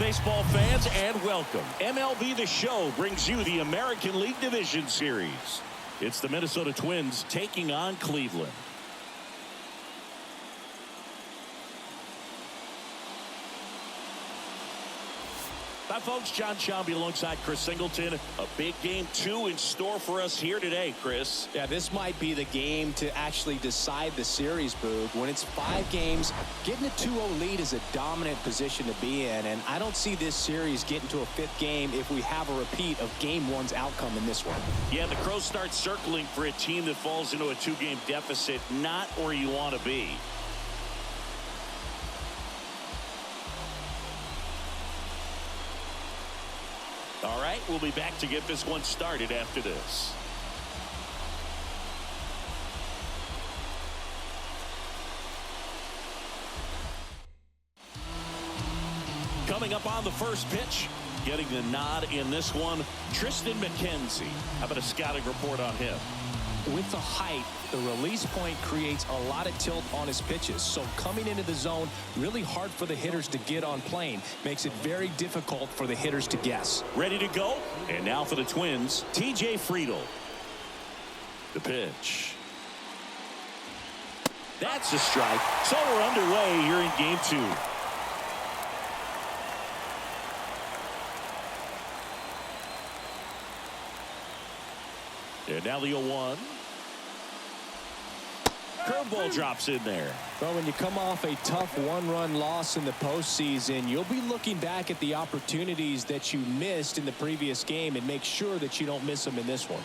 baseball fans, and welcome. MLB The Show brings you the American League Division Series. It's the Minnesota Twins taking on Cleveland. Hi, folks. John Shambi alongside Chris Singleton. A big game 2 in store for us here today, Chris. Yeah, this might be the game to actually decide the series, Boog. When it's 5 games, getting a 2-0 lead is a dominant position to be in, and I don't see this series getting to a 5th game if we have a repeat of Game 1's outcome in this one. Yeah, the Crows start circling for a team that falls into a 2-game deficit, not where you want to be. All right, we'll be back to get this one started after this. Coming up on the first pitch, getting the nod in this one, Tristan McKenzie. How about a scouting report on him? With the height, the release point creates a lot of tilt on his pitches. So coming into the zone, really hard for the hitters to get on plane. Makes it very difficult for the hitters to guess. Ready to go? And now for the Twins, TJ Friedl. The pitch. That's a strike. So we're underway here in game 2. And now the 0-1. Curveball drops in there. Well, when you come off a tough 1-run loss in the postseason, you'll be looking back at the opportunities that you missed in the previous game and make sure that you don't miss them in this one.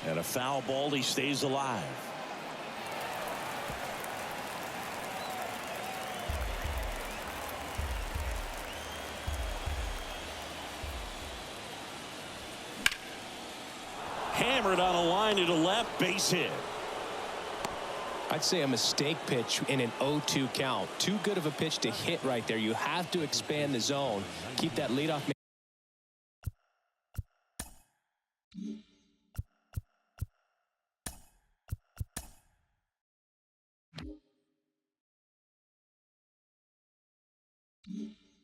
And a foul ball, he stays alive. Hammered on a line to the left, base hit. I'd say a mistake pitch in an 0-2 count. Too good of a pitch to hit right there. You have to expand the zone. Keep that leadoff.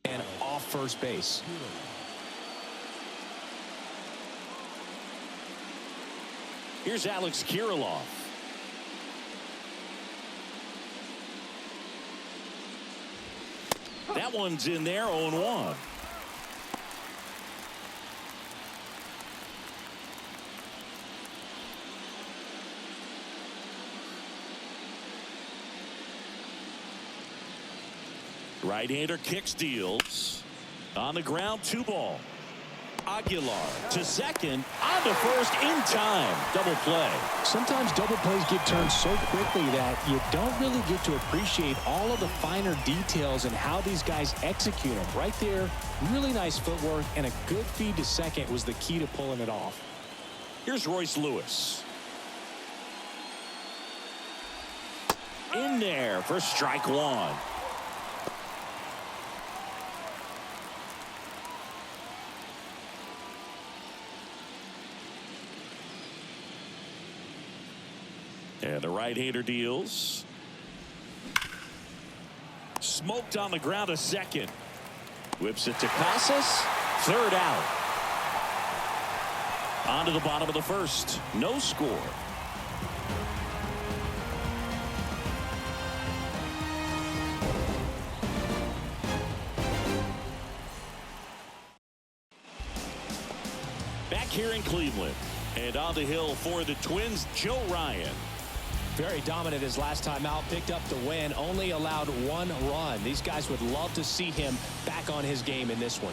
And off first base. Here's Alex Kirilloff. That one's in there, 0-1. Right-hander kicks, deals. On the ground, 2 ball. Aguilar to second, on to first in time. Double play. Sometimes double plays get turned so quickly that you don't really get to appreciate all of the finer details and how these guys execute them. Right there, really nice footwork, and a good feed to second was the key to pulling it off. Here's Royce Lewis. In there for strike 1. And the right-hander deals. Smoked on the ground to second. Whips it to Casas. Third out. On to the bottom of the first. No score. Back here in Cleveland. And on the hill for the Twins, Joe Ryan. Very dominant his last time out, picked up the win, only allowed 1 run. These guys would love to see him back on his game in this one.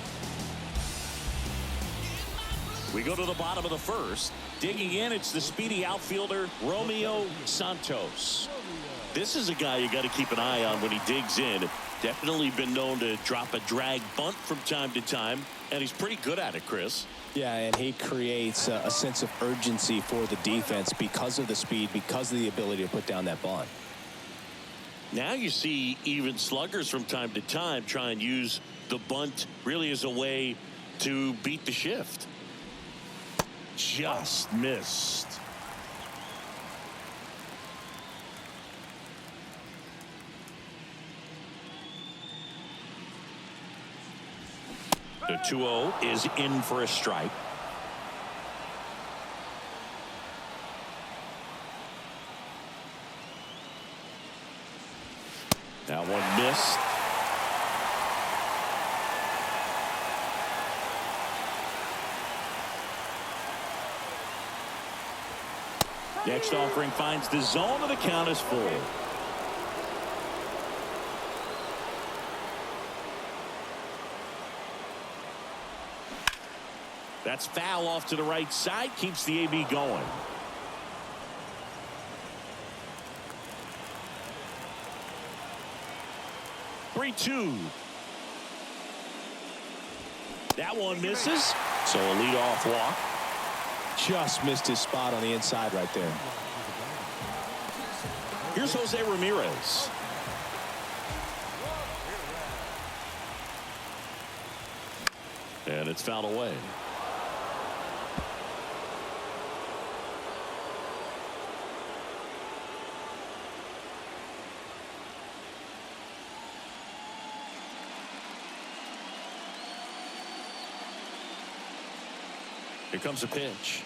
We go to the bottom of the first. Digging in, it's the speedy outfielder, Romeo Santos. This is a guy you got to keep an eye on when he digs in. Definitely been known to drop a drag bunt from time to time, and he's pretty good at it, Chris. Yeah, and he creates a sense of urgency for the defense because of the speed, because of the ability to put down that bunt. Now you see even sluggers from time to time try and use the bunt really as a way to beat the shift. Just missed. The 2-0 is in for a strike. That one missed. Next offering finds the zone, and the count is full. That's foul off to the right side, keeps the AB going. Three-two. That one misses, so a leadoff walk. Just missed his spot on the inside right there. Here's Jose Ramirez. And it's fouled away. Here comes a pitch.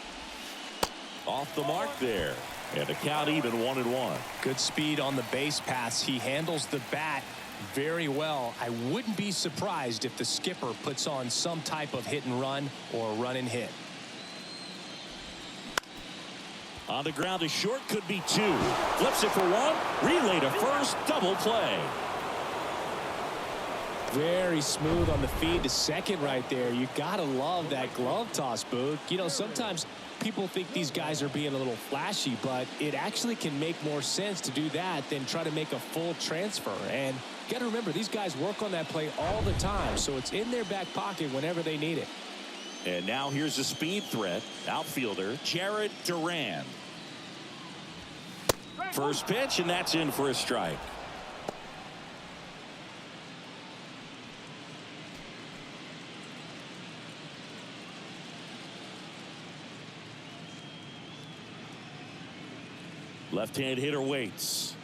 Off the mark there. And the count even 1-1. Good speed on the base pass. He handles the bat very well. I wouldn't be surprised if the skipper puts on some type of hit and run or run and hit. On the ground to short, could be two. Flips it for one. Relay to first. Double play. Very smooth on the feed to second right there. You gotta love that glove toss, Boog. You know, sometimes people think these guys are being a little flashy, but it actually can make more sense to do that than try to make a full transfer. And you gotta remember, these guys work on that play all the time, so it's in their back pocket whenever they need it. And now here's a speed threat. Outfielder Jared Duran. First pitch, and that's in for a strike. Left-hand hitter waits.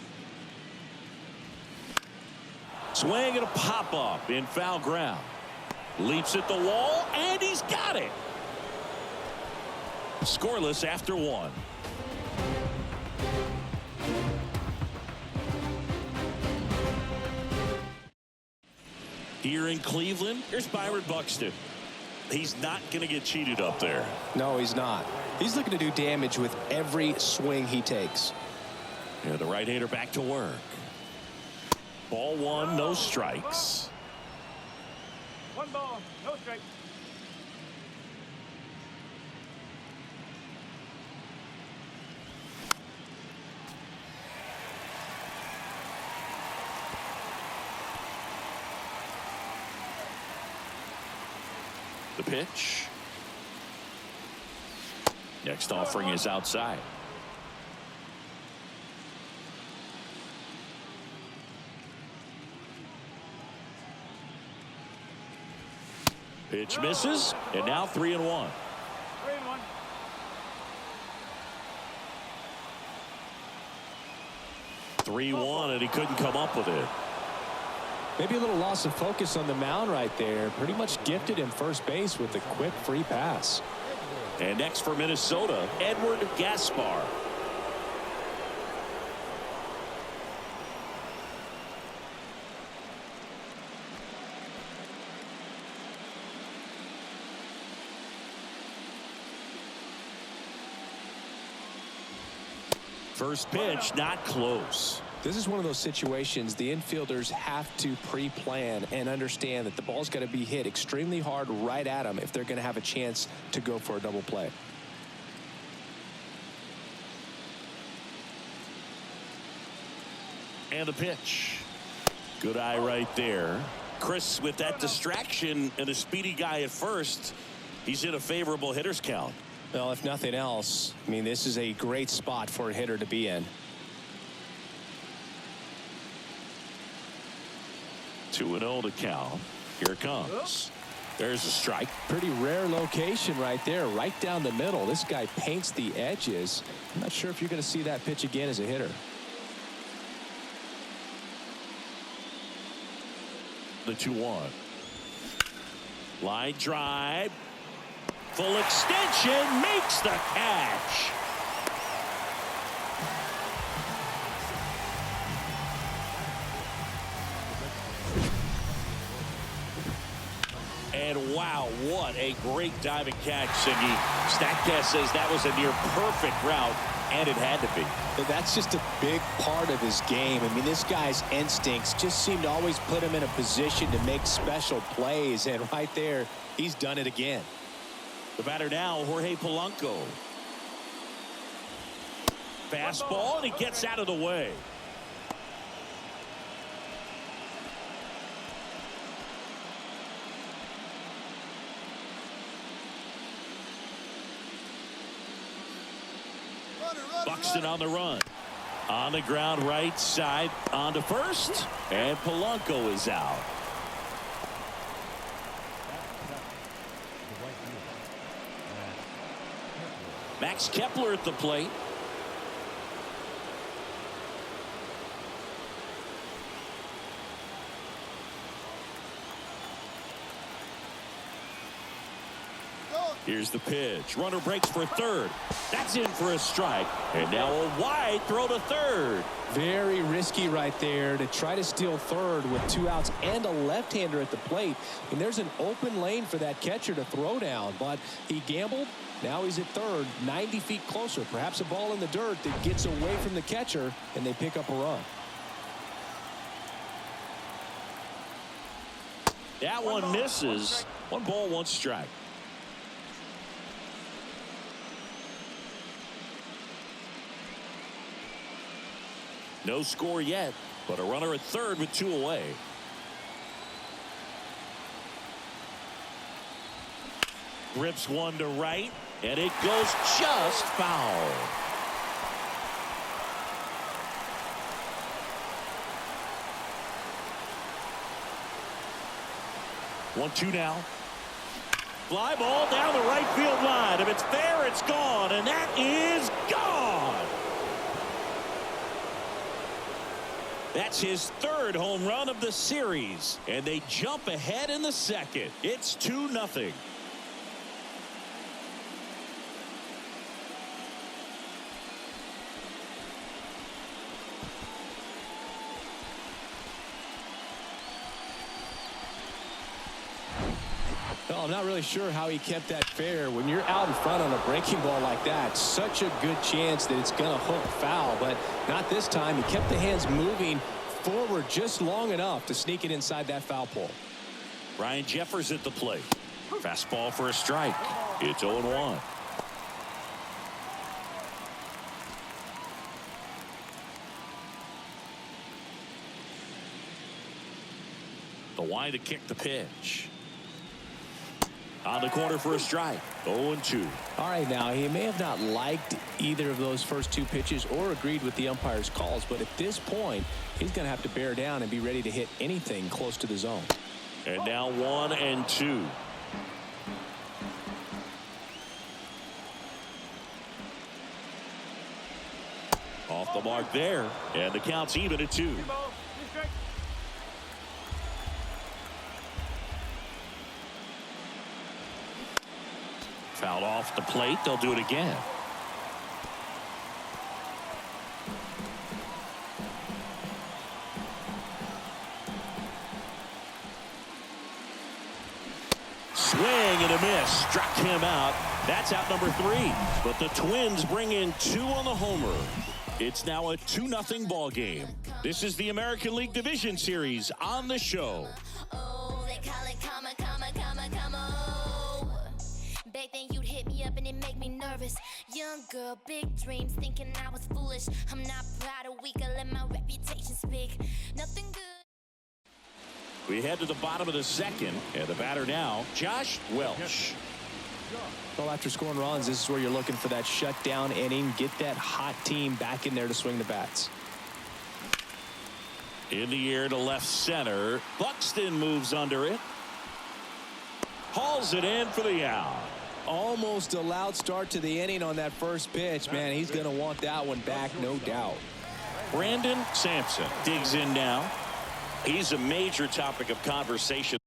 Swing and a pop-up in foul ground. Leaps at the wall, and he's got it. Scoreless after one. Here in Cleveland, here's Byron Buxton. He's not going to get cheated up there. No, he's not. He's looking to do damage with every swing he takes. Yeah, the right-hander back to work. Ball one, no strikes. 1 ball, no strikes. The pitch. Next offering is outside. Pitch misses, and now 3-1. 3-1. 3-1, and he couldn't come up with it. Maybe a little loss of focus on the mound right there. Pretty much gifted him first base with a quick free pass. And next for Minnesota, Edward Gaspar. First pitch, not close. This is one of those situations the infielders have to pre-plan and understand that the ball's got to be hit extremely hard right at them if they're going to have a chance to go for a double play. And the pitch. Good eye right there. Chris, with that distraction and a speedy guy at first, he's in a favorable hitter's count. Well, if nothing else, I mean, this is a great spot for a hitter to be in. 2-0 to count. Here it comes. There's a strike. Pretty rare location right there, right down the middle. This guy paints the edges. I'm not sure if you're going to see that pitch again as a hitter. The 2-1. Line drive. Full extension. Makes the catch. And wow, what a great diving catch, Siggy. StatCast says that was a near perfect route, and it had to be. That's just a big part of his game. I mean, this guy's instincts just seem to always put him in a position to make special plays, and right there, he's done it again. The batter now, Jorge Polanco. Fastball, and he gets out of the way. Buxton on the run. On the ground, right side, on to first, and Polanco is out. Max Kepler at the plate. Here's the pitch. Runner breaks for third. That's in for a strike. And now a wide throw to third. Very risky right there to try to steal third with 2 outs and a left-hander at the plate. And there's an open lane for that catcher to throw down. But he gambled. Now he's at third, 90 feet closer. Perhaps a ball in the dirt that gets away from the catcher, and they pick up a run. That one misses. 1 ball, 1 strike. No score yet, but a runner at third with 2 away. Rips one to right, and it goes just foul. One, 2 now. Fly ball down the right field line. If it's fair, it's gone, and that is gone. That's his 3rd home run of the series, and they jump ahead in the 2nd. It's 2-0. Well, I'm not really sure how he kept that fair. When you're out in front on a breaking ball like that, such a good chance that it's going to hook foul, but not this time. He kept the hands moving forward just long enough to sneak it inside that foul pole. Ryan Jeffers at the plate. Fastball for a strike. It's 0-1. The wide to kick the pitch. On the corner for a strike. 0-2. All right, now, he may have not liked either of those first 2 pitches or agreed with the umpire's calls, but at this point, he's going to have to bear down and be ready to hit anything close to the zone. And now 1-2. Off the mark there, and the count's even at 2. Fouled off the plate. They'll do it again. Swing and a miss. Struck him out. That's out number 3. But the Twins bring in 2 on the homer. It's now a 2-0 ball game. This is the American League Division Series on the show. Oh, they call it karma, karma, karma, karma. Back then you'd hit me up and it make me nervous. Young girl, big dreams, thinking I was foolish. I'm not proud or weak, I let my reputation speak. Nothing good. We head to the bottom of the 2nd, and the batter now, Josh Welch. Well, after scoring runs, this is where you're looking for that shutdown inning. Get that hot team back in there to swing the bats. In the air to left center. Buxton moves under it. Hauls it in for the out. Almost a loud start to the inning on that first pitch. Man, he's going to want that one back, no doubt. Brandon Sampson digs in now. He's a major topic of conversation.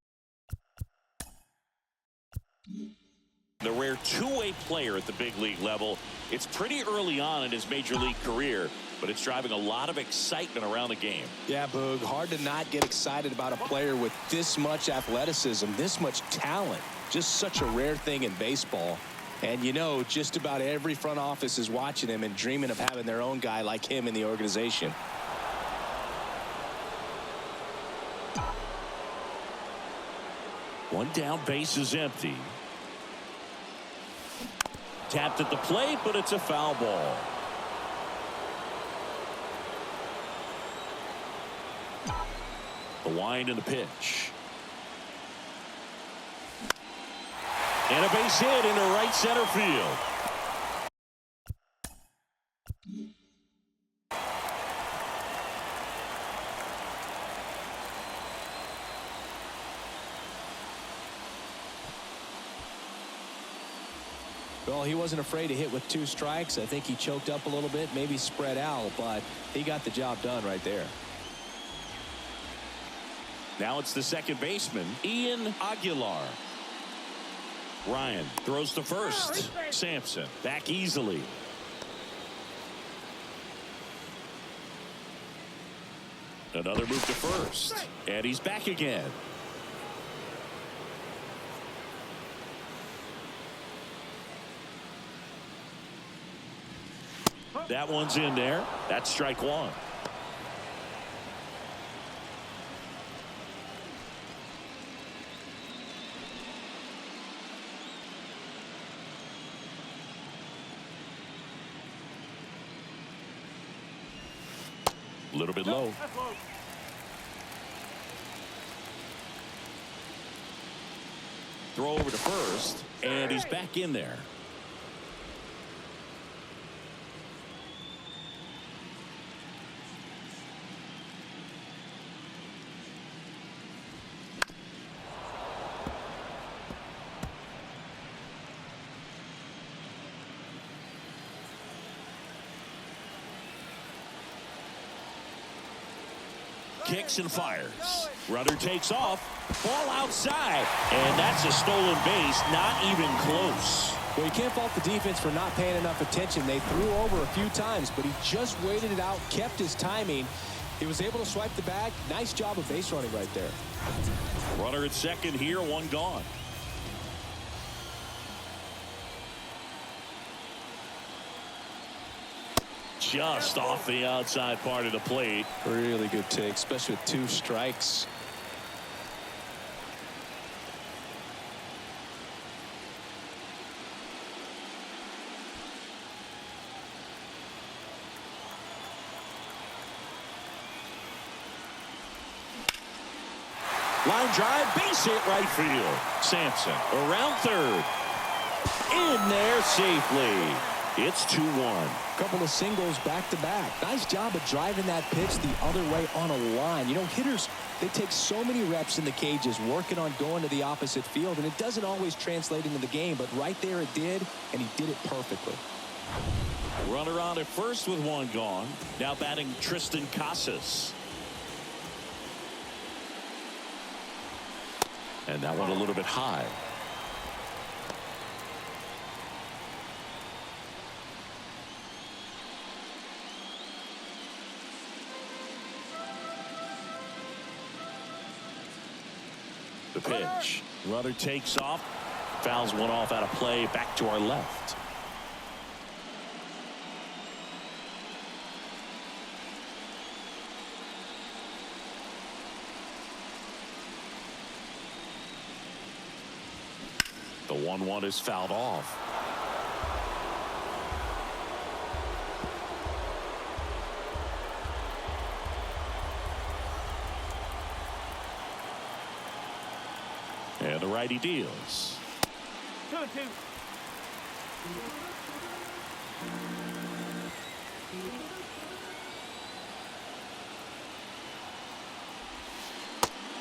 The rare two-way player at the big league level. It's pretty early on in his major league career, but it's driving a lot of excitement around the game. Yeah, Boog, hard to not get excited about a player with this much athleticism, this much talent. Just such a rare thing in baseball. And you know, just about every front office is watching him and dreaming of having their own guy like him in the organization. One down, base is empty. Tapped at the plate, but it's a foul ball. The wind and the pitch. And a base hit into right center field. Well, he wasn't afraid to hit with 2 strikes. I think he choked up a little bit, maybe spread out, but he got the job done right there. Now it's the second baseman, Ian Aguilar. Ryan throws to first. Sampson back easily. Another move to first. And he's back again. That one's in there. That's strike one. A little bit low. Throw over to first, and he's back in there. Kicks and fires. Runner takes off. Ball outside. And that's a stolen base. Not even close. Well, you can't fault the defense for not paying enough attention. They threw over a few times, but he just waited it out, kept his timing. He was able to swipe the bag. Nice job of base running right there. Runner at second here, one gone. Just off the outside part of the plate. Really good take, especially with 2 strikes. Line drive, base hit right field. Sampson around third. In there safely. It's 2-1. Couple of singles back to back. Nice job of driving that pitch the other way on a line. You know, hitters, they take so many reps in the cages working on going to the opposite field, and it doesn't always translate into the game, but right there it did, and he did it perfectly. Runner on at first with 1 gone. Now batting Tristan Casas. And that one a little bit high. The pitch. Runner takes off. Fouls one off out of play. Back to our left. The 1-1 is fouled off. And the righty deals. 2-2.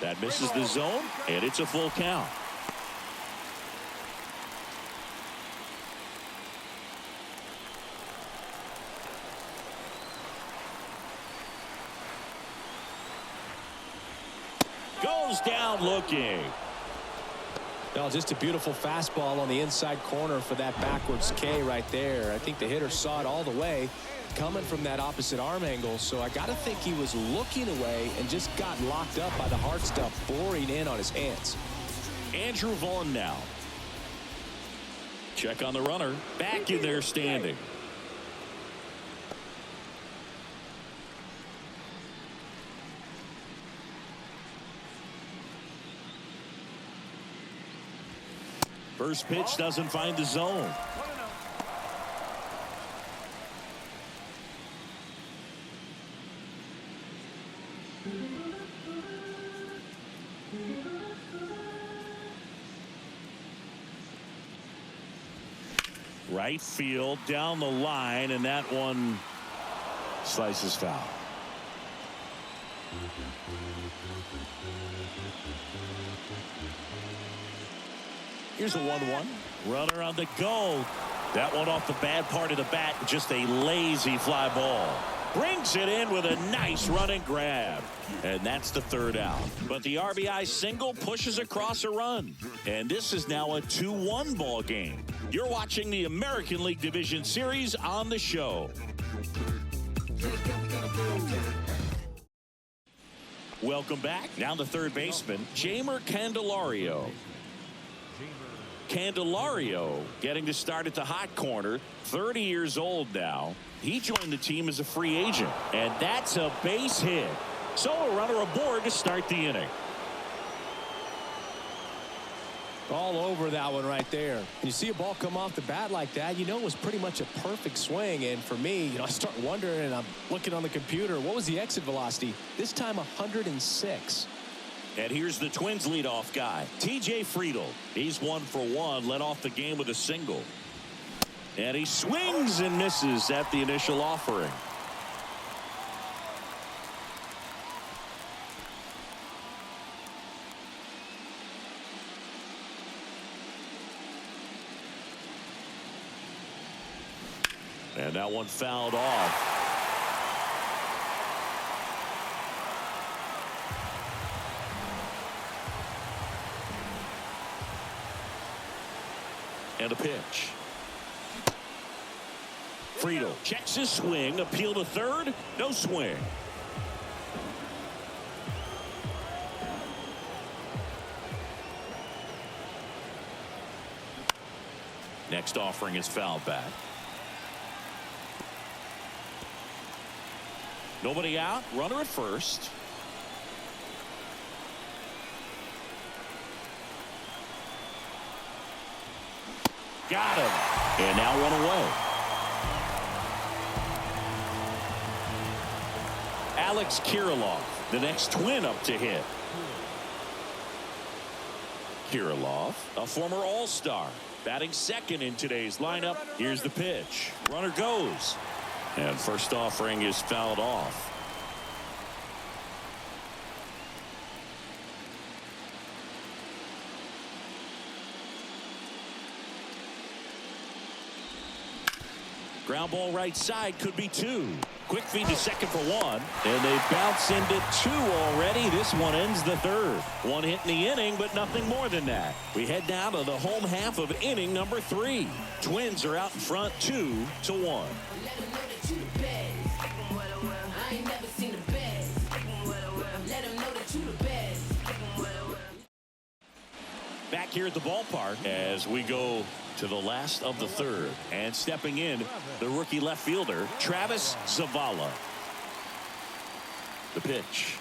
That misses the zone, and it's a full count. Goes down looking. Oh, just a beautiful fastball on the inside corner for that backwards K right there. I think the hitter saw it all the way coming from that opposite arm angle. So I got to think he was looking away and just got locked up by the hard stuff boring in on his hands. Andrew Vaughn now. Check on the runner. Back in there standing. First pitch doesn't find the zone. Right field down the line, and that one slices foul. Here's a 1-1. Runner on the go. That one off the bad part of the bat. Just a lazy fly ball. Brings it in with a nice running grab. And that's the third out. But the RBI single pushes across a run. And this is now a 2-1 ball game. You're watching the American League Division Series on the show. Welcome back. Now the third baseman, Jeimer Candelario. Candelario getting to start at the hot corner, 30 years old now. He joined the team as a free agent, and that's a base hit. So a runner aboard to start the inning. All over that one right there. And you see a ball come off the bat like that, you know it was pretty much a perfect swing. And for me, I start wondering, and I'm looking on the computer, what was the exit velocity? This time 106. And here's the Twins leadoff guy, TJ Friedl. He's 1 for 1, led off the game with a single. And he swings and misses at the initial offering. And that one fouled off. And a pitch. Friedl checks his swing, appeal to third, no swing. Next offering is fouled back. Nobody out, runner at first. Got him. And now run away. Alex Kirilloff, the next Twin up to hit. Kirilloff, a former All-Star, batting second in today's lineup. Here's the pitch. Runner goes. And first offering is fouled off. Ground ball right side, could be 2. Quick feed to second for 1. And they bounce into 2 already. This one ends the third. 1 hit in the inning, but nothing more than that. We head down to the home half of inning number 3. Twins are out in front 2-1. Back here at the ballpark as we go to the last of the third, and stepping in, the rookie left fielder Travis Zavala. The pitch.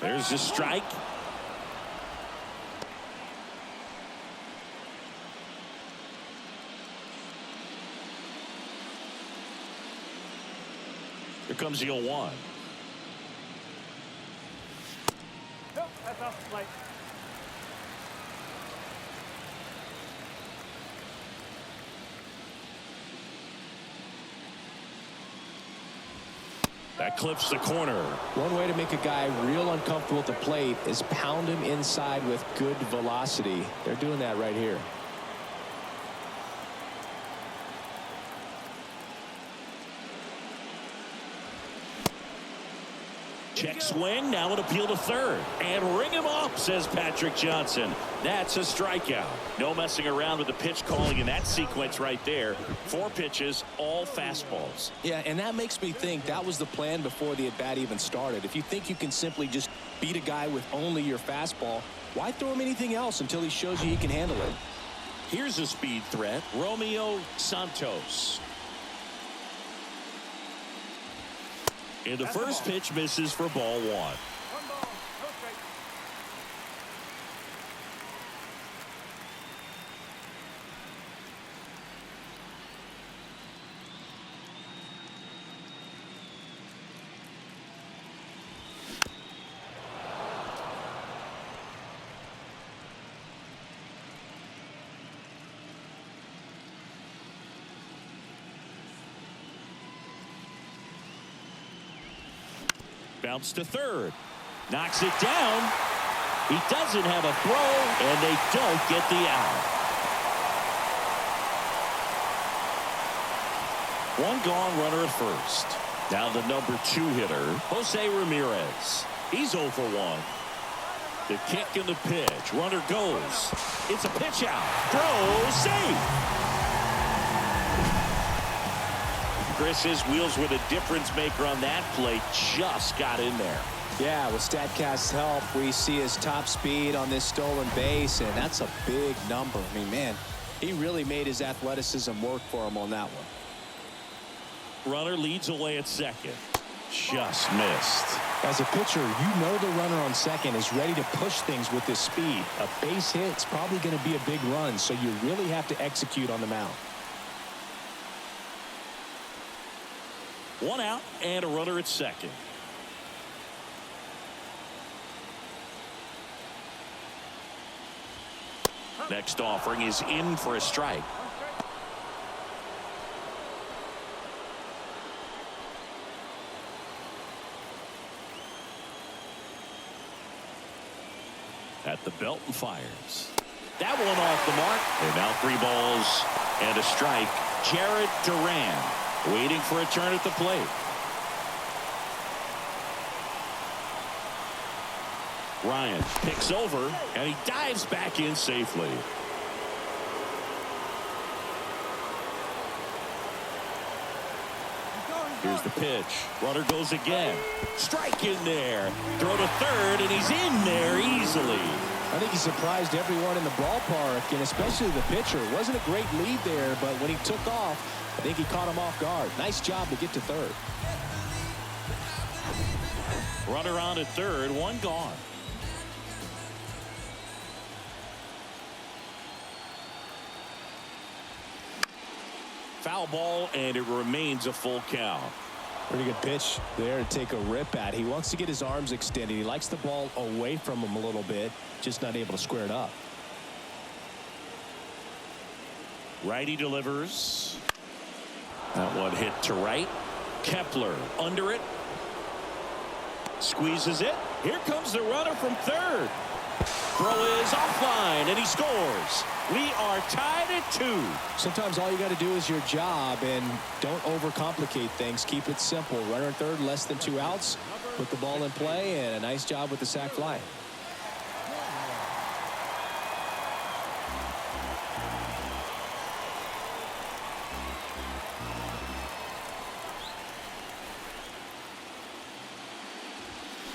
There's the strike. Here comes the 0-1. Nope, that's off the plate. That clips the corner. One way to make a guy real uncomfortable at the plate is pound him inside with good velocity. They're doing that right here. Check swing, now an appeal to third. And ring him up, says Patrick Johnson. That's a strikeout. No messing around with the pitch calling in that sequence right there. 4 pitches, all fastballs. Yeah, and that makes me think that was the plan before the at-bat even started. If you think you can simply just beat a guy with only your fastball, why throw him anything else until he shows you he can handle it? Here's a speed threat, Romeo Santos. And the first pitch misses for ball 1. 1 ball, no strike. Bounce to third. Knocks it down. He doesn't have a throw, and they don't get the out. 1 gone, runner at first. Now the number 2 hitter, Jose Ramirez. He's 0 for 1. The kick and the pitch. Runner goes. It's a pitch out. Throw, safe. Chris's wheels with a difference maker on that play just got in there. Yeah, with StatCast's help, we see his top speed on this stolen base, and that's a big number. I mean, man, he really made his athleticism work for him on that one. Runner leads away at second. Just missed. As a pitcher, you know the runner on second is ready to push things with his speed. A base hit's probably going to be a big run, so you really have to execute on the mound. 1 out and a runner at second. Next offering is in for a strike. At the belt and fires. That one off the mark. And now 3 balls and a strike. Jared Duran waiting for a turn at the plate. Ryan picks over and he dives back in safely. Here's the pitch. Runner goes again. Strike in there. Throw to third, and he's in there easily. I think he surprised everyone in the ballpark, and especially the pitcher. It wasn't a great lead there, but when he took off, I think he caught him off guard. Nice job to get to third. Runner on at third, 1 gone. Foul ball, and it remains a full count. Pretty good pitch there to take a rip at. He wants to get his arms extended. He likes the ball away from him a little bit, just not able to square it up. Righty delivers. That one hit to right. Kepler under it. Squeezes it. Here comes the runner from third. Throw is offline, and he scores. We are tied at 2. Sometimes all you got to do is your job, and don't overcomplicate things. Keep it simple. Runner at third, less than 2 outs. Put the ball in play, and a nice job with the sac fly.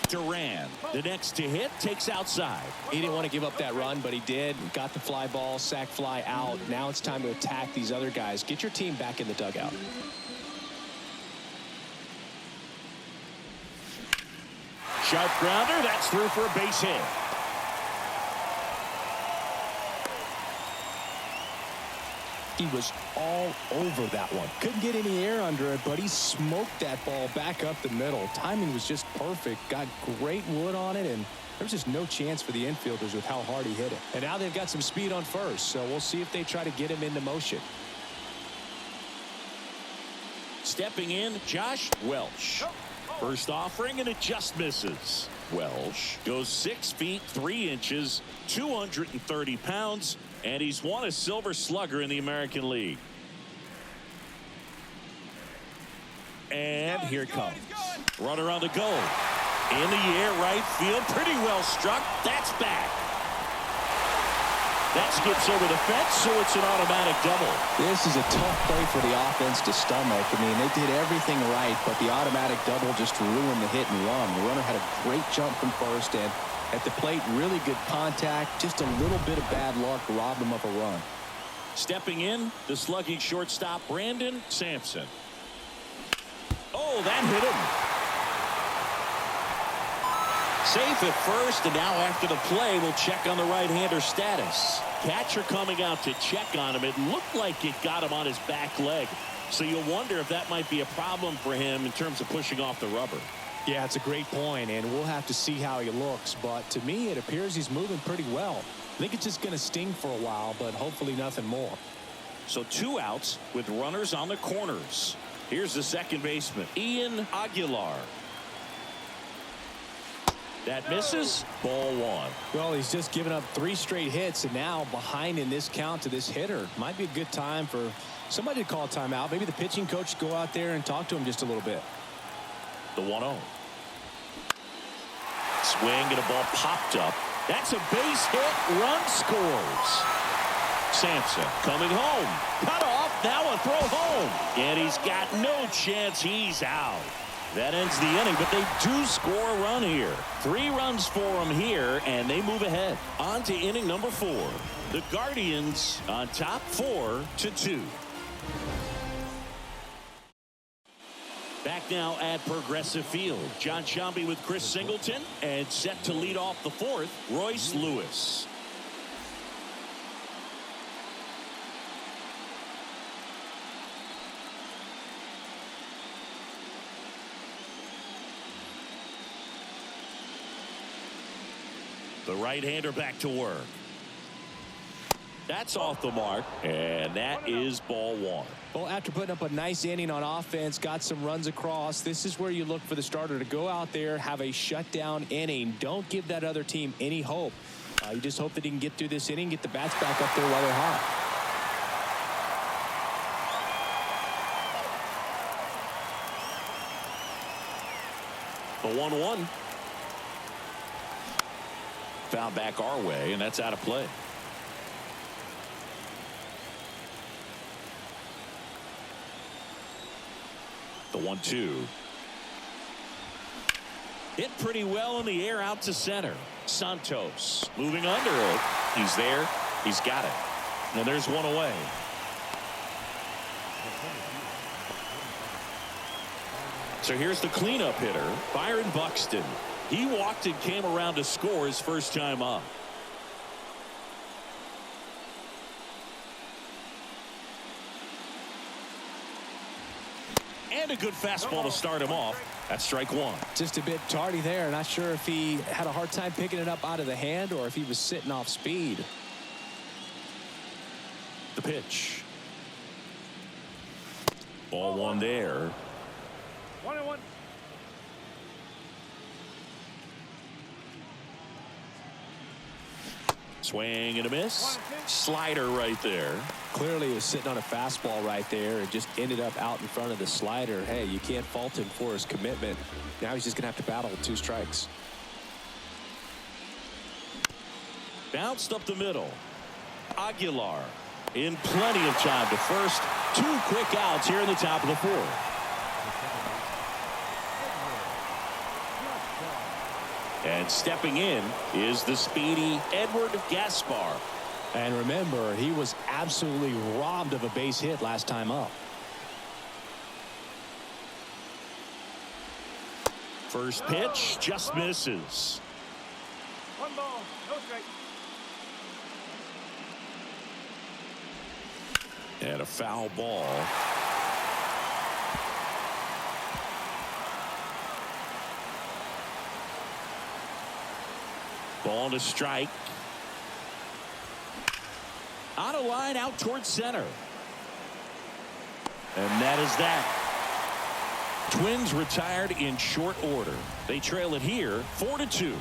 Duran, the next to hit, takes outside. He didn't want to give up that run, but he did. Got the fly ball, sac fly out. Now it's time to attack these other guys. Get your team back in the dugout. Sharp grounder, that's through for a base hit. He was all over that one. Couldn't get any air under it, but he smoked that ball back up the middle. Timing was just perfect. Got great wood on it, and there's just no chance for the infielders with how hard he hit it. And now they've got some speed on first, so we'll see if they try to get him into motion. Stepping in, Josh Welch. First offering, and it just misses. Welch goes 6 feet 3 inches, 230 pounds, and he's won a Silver Slugger in the American League. And here it comes. Runner on the goal. In the air, right field. Pretty well struck. That's back. That skips over the fence, so it's an automatic double. This is a tough play for the offense to stomach. I mean, they did everything right, but the automatic double just ruined the hit and run. The runner had a great jump from first, and at the plate, really good contact. Just a little bit of bad luck robbed him of a run. Stepping in, the slugging shortstop, Brandon Sampson. Oh, that hit him. Safe at first, and now after the play, we'll check on the right-hander status. Catcher coming out to check on him. It looked like it got him on his back leg. So you'll wonder if that might be a problem for him in terms of pushing off the rubber. Yeah, it's a great point, and we'll have to see how he looks. But to me, it appears he's moving pretty well. I think it's just going to sting for a while, but hopefully nothing more. So 2 outs with runners on the corners. Here's the second baseman, Ian Aguilar. That misses. Ball 1. Well, he's just given up 3 straight hits, and now behind in this count to this hitter. Might be a good time for somebody to call a timeout. Maybe the pitching coach go out there and talk to him just a little bit. The 1-0. Swing and a ball popped up. That's a base hit. Run scores. Sampson coming home. Cut off. Now a throw home. And he's got no chance. He's out. That ends the inning, but they do score a run here. 3 runs for them here, and they move ahead. On to inning number 4. The Guardians on top 4-2. Back now at Progressive Field. John Shambi with Chris Singleton, and set to lead off the 4th, Royce Lewis. The right-hander back to work. That's off the mark, and that is ball 1. Well, after putting up a nice inning on offense, got some runs across, this is where you look for the starter to go out there, have a shutdown inning. Don't give that other team any hope. You just hope that he can get through this inning, get the bats back up there while they're hot. The 1-1. Foul back our way, and that's out of play. The 1-2. Hit pretty well in the air out to center. Santos moving under it. He's there. He's got it. And there's one away. So here's the cleanup hitter, Byron Buxton. He walked and came around to score his first time up. And a good fastball to start him off. That's strike 1. Just a bit tardy there. Not sure if he had a hard time picking it up out of the hand or if he was sitting off speed. The pitch. Ball 1 there. 1-1. Swing and a miss. Slider right there. Clearly he was sitting on a fastball right there and just ended up out in front of the slider. Hey, you can't fault him for his commitment. Now he's just going to have to battle with 2 strikes. Bounced up the middle. Aguilar in plenty of time to first. 2 quick outs here in the top of the 4th. And stepping in is the speedy Edward Gaspar. And remember, he was absolutely robbed of a base hit last time up. First pitch just misses. 1 ball, no strike. And a foul ball. Ball to strike. On a line out towards center. And that is that. Twins retired in short order. They trail it here 4-2.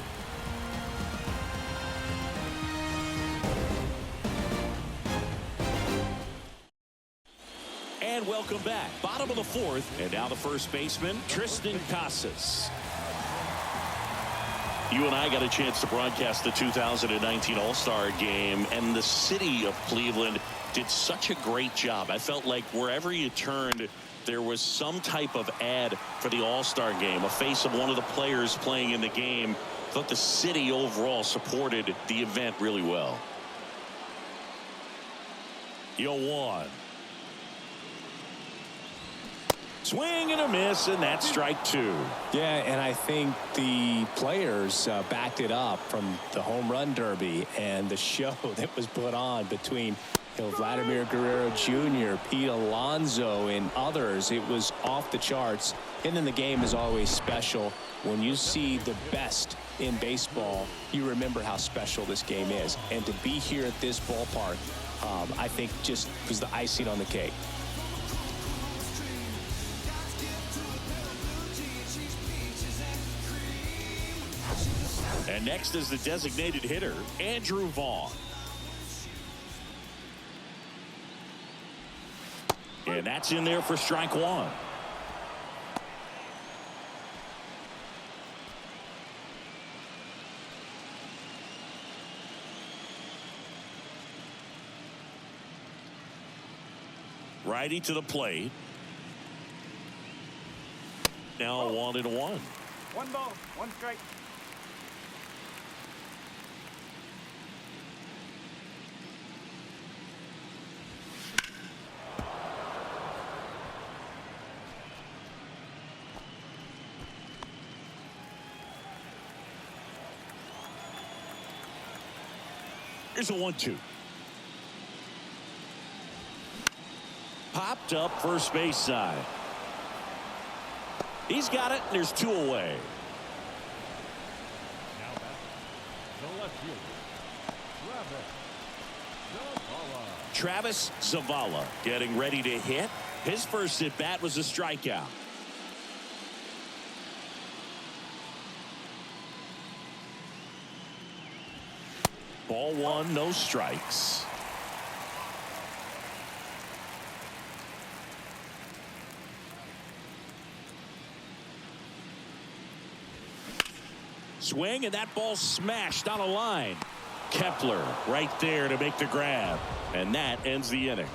And welcome back. Bottom of the 4th. And now the first baseman, Tristan Casas. You and I got a chance to broadcast the 2019 All-Star Game, and the city of Cleveland did such a great job. I felt like wherever you turned, there was some type of ad for the All-Star Game, a face of one of the players playing in the game. I thought the city overall supported the event really well. 0-1. Swing and a miss, and that's strike two. Yeah, and I think the players backed it up from the home run derby and the show that was put on between Vladimir Guerrero Jr., Pete Alonso, and others. It was off the charts. Hitting in the game is always special. When you see the best in baseball, you remember how special this game is. And to be here at this ballpark, I think just was the icing on the cake. And next is the designated hitter, Andrew Vaughn. And that's in there for strike one. Righty to the plate. Now 1-1. 1 ball, 1 strike. Here's a 1-2. Popped up first base side. He's got it, and there's 2 away. Now back, the left fielder, Travis Zavala getting ready to hit. His first at bat was a strikeout. Ball 1, no strikes. Swing, and that ball smashed on a line. Kepler right there to make the grab, and that ends the inning.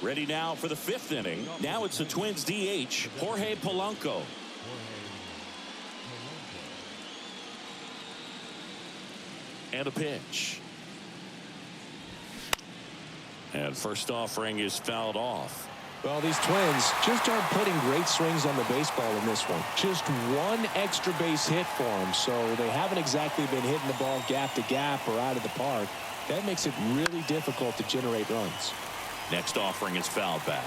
Ready now for the 5th inning. Now it's the Twins DH, Jorge Polanco. And a pitch. And first offering is fouled off. Well, these Twins just aren't putting great swings on the baseball in this one. Just one extra base hit for them, so they haven't exactly been hitting the ball gap to gap or out of the park. That makes it really difficult to generate runs. Next offering is fouled back.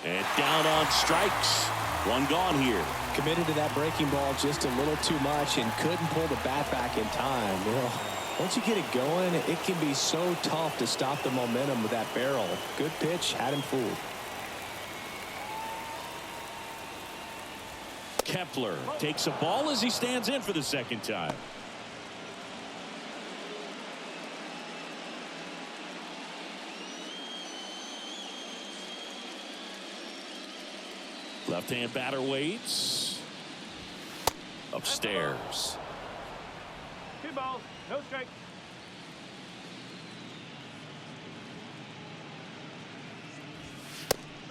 And down on strikes. 1 gone here. Committed to that breaking ball just a little too much and couldn't pull the bat back in time. You know, once you get it going, it can be so tough to stop the momentum with that barrel. Good pitch, had him fooled. Kepler takes a ball as he stands in for the 2nd time. Left-hand batter waits. Upstairs. 2 balls, no strikes.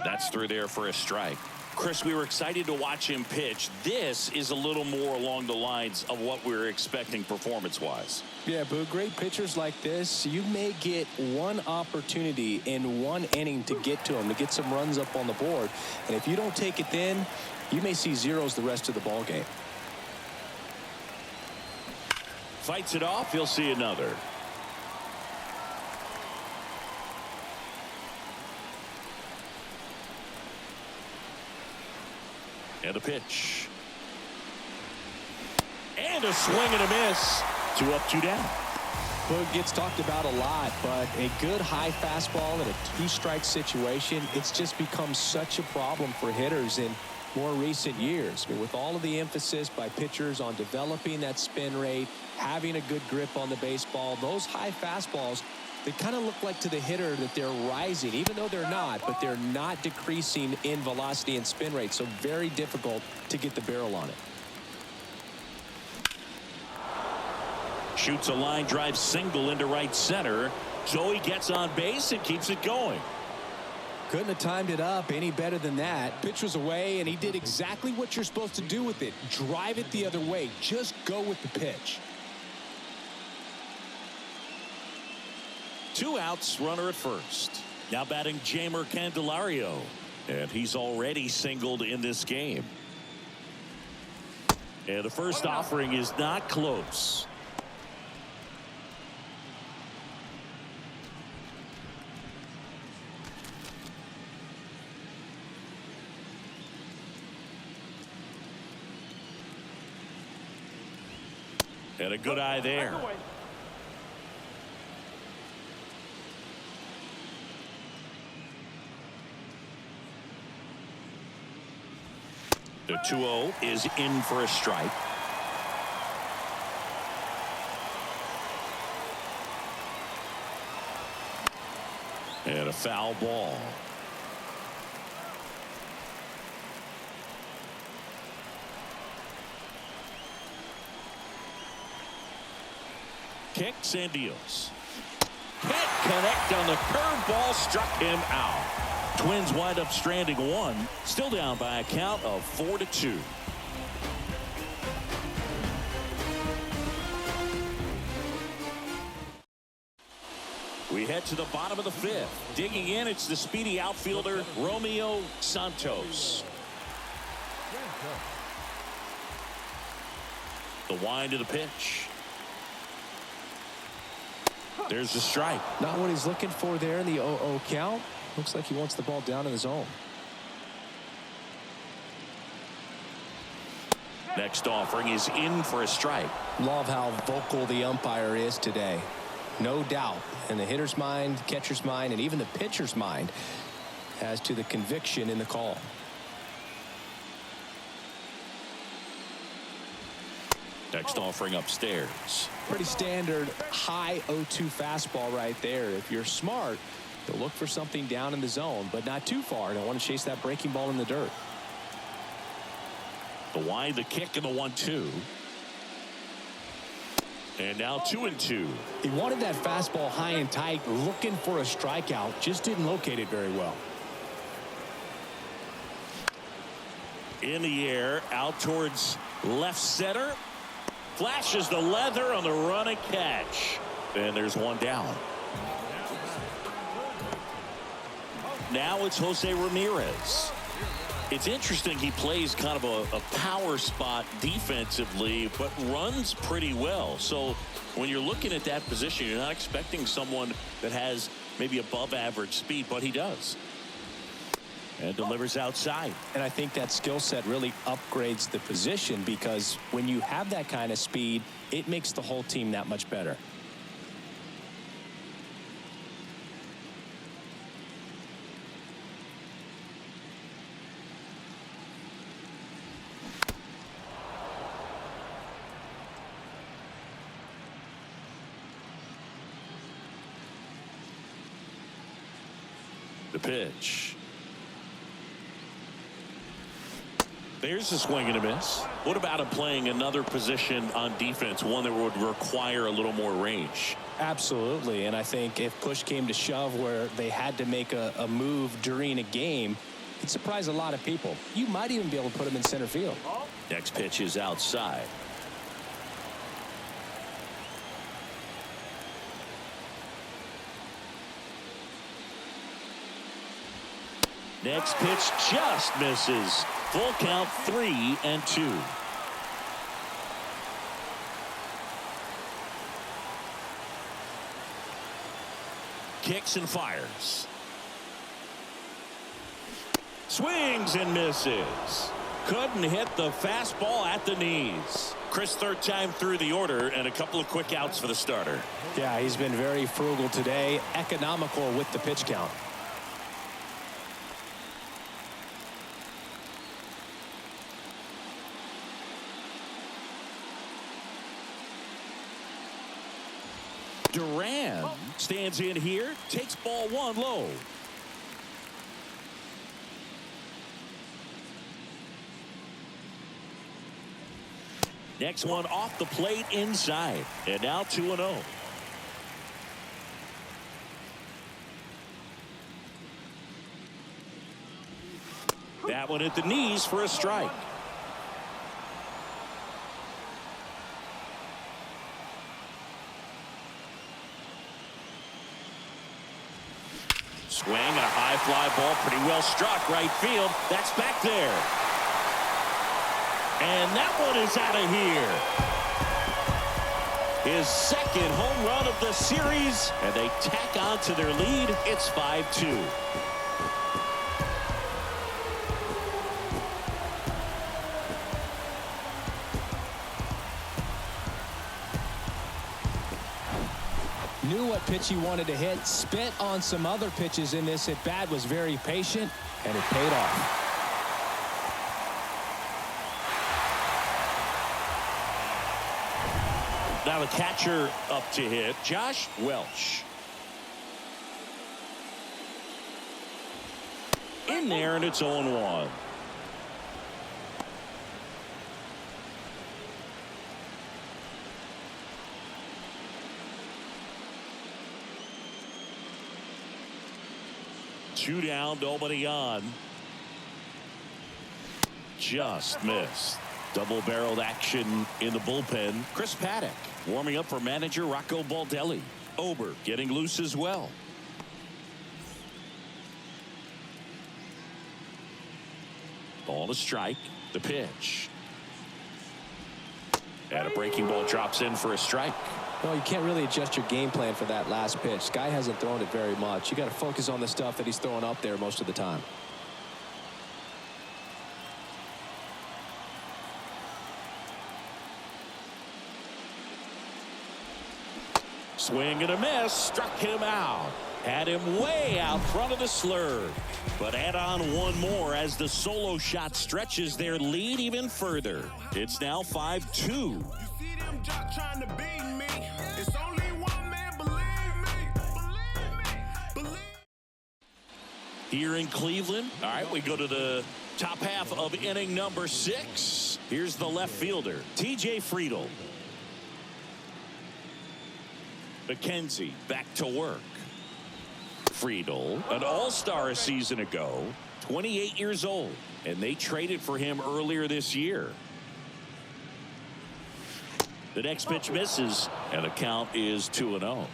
That's through there for a strike. Chris, we were excited to watch him pitch. This is a little more along the lines of what we were expecting performance-wise. Yeah, Boo, great pitchers like this, you may get one opportunity in one inning to get to them, to get some runs up on the board. And if you don't take it then, you may see zeros the rest of the ball game. Fights it off. He'll see another. And a pitch. And a swing and a miss. 2 up, 2 down. Boog gets talked about a lot, but a good high fastball in a 2-strike situation, it's just become such a problem for hitters. And more recent years. I mean, with all of the emphasis by pitchers on developing that spin rate, having a good grip on the baseball, those high fastballs, they kind of look like to the hitter that they're rising, even though they're not, but they're not decreasing in velocity and spin rate. So very difficult to get the barrel on it. Shoots a line drive single into right center. Joey gets on base and keeps it going. Couldn't have timed it up any better than that. Pitch was away, and he did exactly what you're supposed to do with it. Drive it the other way. Just go with the pitch. 2 outs, runner at first. Now batting Jeimer Candelario, and he's already singled in this game. And the first offering is not close. And a good eye there. The 2-0 is in for a strike. And a foul ball. Kicks and deals. Can't connect on the curveball, struck him out. Twins wind up stranding one, still down by a count of 4-2. We head to the bottom of the 5th. Digging in, it's the speedy outfielder Romeo Santos. The wind of the pitch. There's the strike. Not what he's looking for there in the 0-0 count. Looks like he wants the ball down in the zone. Next offering is in for a strike. Love how vocal the umpire is today. No doubt in the hitter's mind, catcher's mind, and even the pitcher's mind as to the conviction in the call. Next offering upstairs. Pretty standard high 0-2 fastball right there. If you're smart, you'll look for something down in the zone, but not too far. Don't want to chase that breaking ball in the dirt. The wind, the kick, and the 1-2. And now 2-2. He wanted that fastball high and tight, looking for a strikeout. Just didn't locate it very well. In the air, out towards left center. Flashes the leather on the run and catch. And there's one down. Now it's Jose Ramirez. It's interesting, he plays kind of a power spot defensively, but runs pretty well. So when you're looking at that position, you're not expecting someone that has maybe above average speed, but he does. And delivers outside. And I think that skill set really upgrades the position, because when you have that kind of speed, it makes the whole team that much better. The pitch. There's a swing and a miss. What about him playing another position on defense, one that would require a little more range? Absolutely. And I think if push came to shove where they had to make a move during a game, it'd surprise a lot of people. You might even be able to put him in center field. Next pitch is outside. Next pitch just misses. Full count, 3-2. Kicks and fires. Swings and misses. Couldn't hit the fastball at the knees. Chris, third time through the order, and a couple of quick outs for the starter. Yeah, he's been very frugal today, economical with the pitch count. Duran stands in here, takes ball one low. Next one off the plate inside. And now 2-0. That one at the knees for a strike. Swing and a high fly ball, pretty well struck right field. That's back there. And that one is out of here. His second home run of the series, and they tack on to their lead. It's 5-2. Knew what pitch he wanted to hit, spit on some other pitches in this at bat, was very patient, and it paid off. Now the catcher up to hit, Josh Welch. In there, and it's 0-1. Two down, nobody on. Just missed. Double-barreled action in the bullpen. Chris Paddock warming up for manager Rocco Baldelli. Ober getting loose as well. Ball to strike. The pitch. And a breaking ball drops in for a strike. Well, you can't really adjust your game plan for that last pitch. Guy hasn't thrown it very much. You got to focus on the stuff that he's throwing up there most of the time. Swing and a miss, struck him out. Had him way out front of the slurve. But add on one more as the solo shot stretches their lead even further. It's now 5-2. Here in Cleveland. All right, we go to the top half of inning number 6. Here's the left fielder, T.J. Friedl. McKenzie back to work. Friedl, an all-star a season ago, 28 years old, and they traded for him earlier this year. The next pitch misses, and the count is 2-0.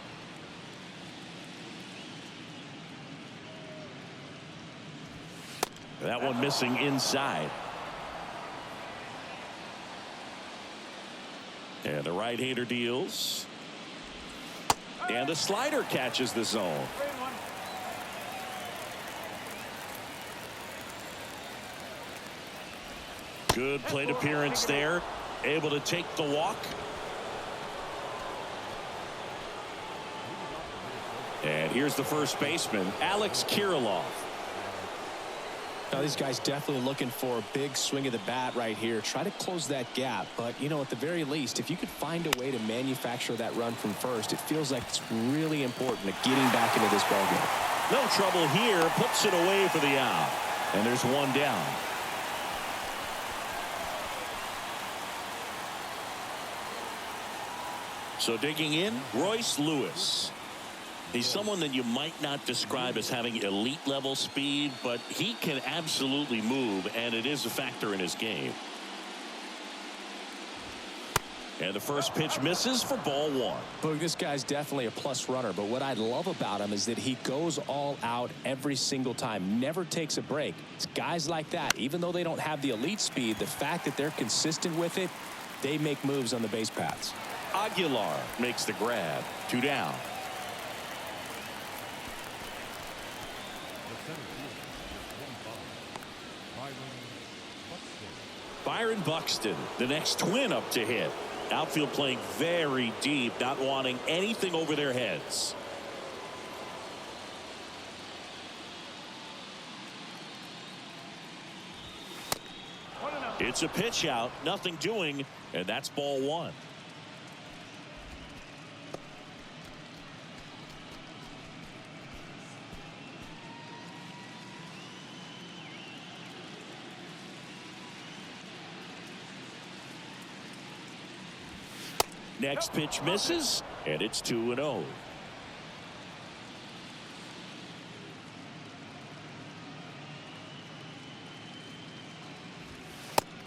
That one missing inside. And the right-hander deals. And the slider catches the zone. Good plate appearance there. Able to take the walk. And here's the first baseman, Alex Kirilloff. Now, these guys definitely looking for a big swing of the bat right here. Try to close that gap. But, you know, at the very least, if you could find a way to manufacture that run from first, it feels like it's really important to getting back into this ballgame. No trouble here. Puts it away for the out. And there's one down. So digging in, Royce Lewis. He's someone that you might not describe as having elite level speed, but he can absolutely move, and it is a factor in his game. And the first pitch misses for ball one. Look, this guy's definitely a plus runner, but what I love about him is that he goes all out every single time, never takes a break. It's guys like that, even though they don't have the elite speed, the fact that they're consistent with it, they make moves on the base paths. Aguilar makes the grab. 2 down. Byron Buxton, the next twin up to hit. Outfield playing very deep, not wanting anything over their heads. It's a pitch out, nothing doing, and that's ball one. Next pitch misses, and it's 2-0.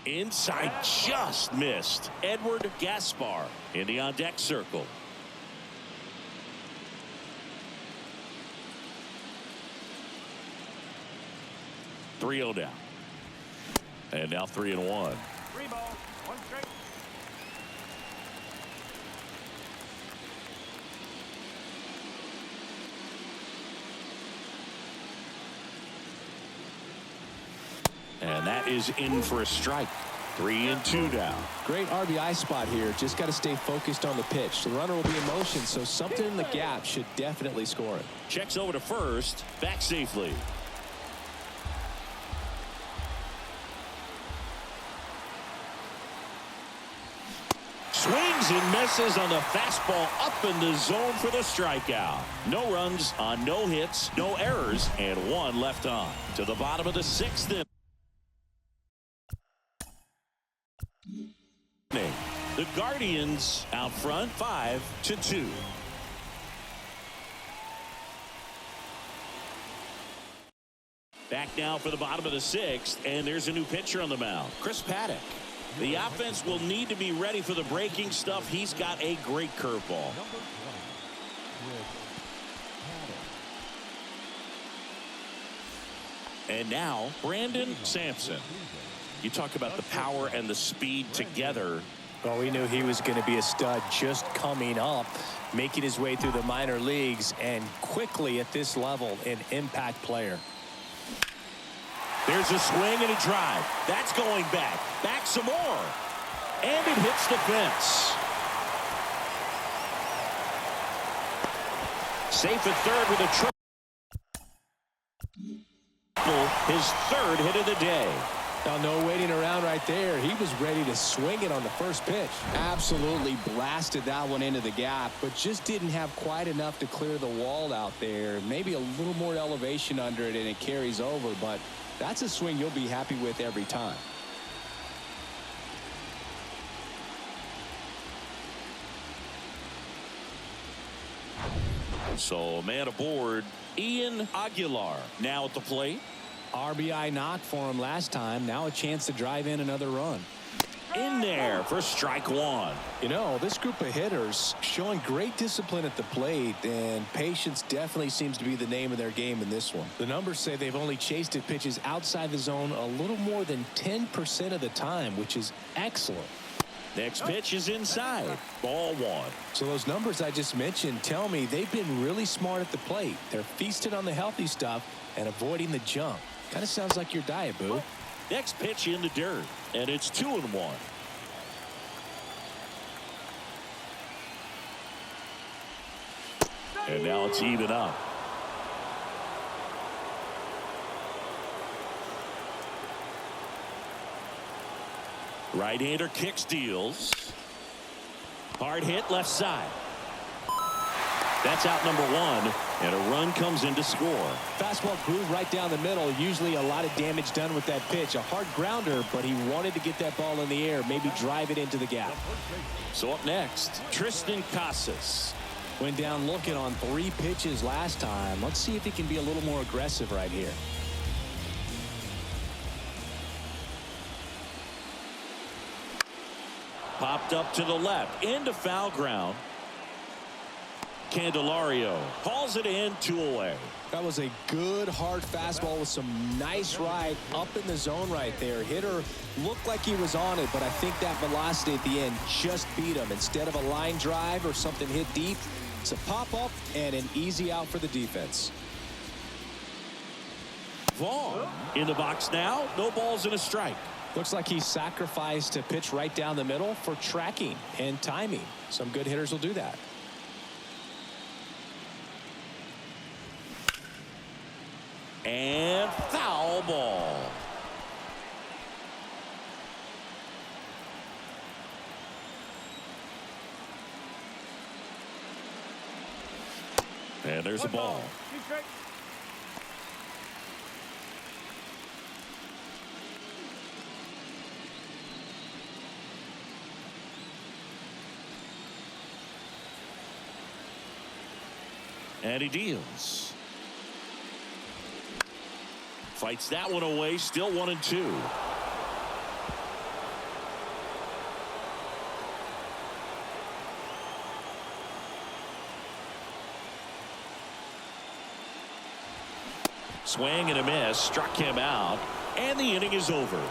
Inside, just missed. Edward Gaspar in the on-deck circle. Three-0 down. And now 3-1. 3 balls, 1 strike. And that is in for a strike. 3-2 down. Great RBI spot here. Just got to stay focused on the pitch. The runner will be in motion, so something in the gap should definitely score it. Checks over to first. Back safely. Swings and misses on the fastball up in the zone for the strikeout. No runs on no hits, no errors, and 1 left on. To the bottom of the 6th inning. The Guardians out front 5-2. Back now for the bottom of the 6th, and there's a new pitcher on the mound, Chris Paddock. The offense will need to be ready for the breaking stuff. He's got a great curveball. And now, Brandon Sampson. You talk about the power and the speed together. Well, we knew he was going to be a stud just coming up, making his way through the minor leagues, and quickly at this level, an impact player. There's a swing and a drive. That's going back. Back some more. And it hits the fence. Safe at third with a triple. His 3rd hit of the day. Now, no waiting around right there. He was ready to swing it on the first pitch. Absolutely blasted that one into the gap, but just didn't have quite enough to clear the wall out there. Maybe a little more elevation under it and it carries over, but that's a swing you'll be happy with every time. So, man aboard, Ian Aguilar now at the plate. RBI knock for him last time. Now a chance to drive in another run. In there for strike 1. You know, this group of hitters showing great discipline at the plate, and patience definitely seems to be the name of their game in this one. The numbers say they've only chased at pitches outside the zone a little more than 10% of the time, which is excellent. Next pitch is inside. Ball 1. So those numbers I just mentioned tell me they've been really smart at the plate. They're feasting on the healthy stuff and avoiding the junk. Kind of sounds like your diet, Boo. Next pitch in the dirt, and it's 2-1. And now it's even up. Right-hander kicks, deals. Hard hit left side. That's out number 1, and a run comes in to score. Fastball groove right down the middle. Usually a lot of damage done with that pitch. A hard grounder, but he wanted to get that ball in the air, maybe drive it into the gap. So up next, Tristan Casas. Went down looking on 3 pitches last time. Let's see if he can be a little more aggressive right here. Popped up to the left, into foul ground. Candelario hauls it in, 2 away. That was a good hard fastball with some nice ride up in the zone right there. Hitter looked like he was on it, but I think that velocity at the end just beat him. Instead of a line drive or something hit deep, it's a pop up and an easy out for the defense. Vaughn in the box now. No balls and a strike. Looks like he sacrificed a pitch right down the middle for tracking and timing. Some good hitters will do that. And foul ball. And there's a ball. 2 strikes. And he deals. Fights that one away. Still 1-2. Swing and a miss. Struck him out. And the inning is over.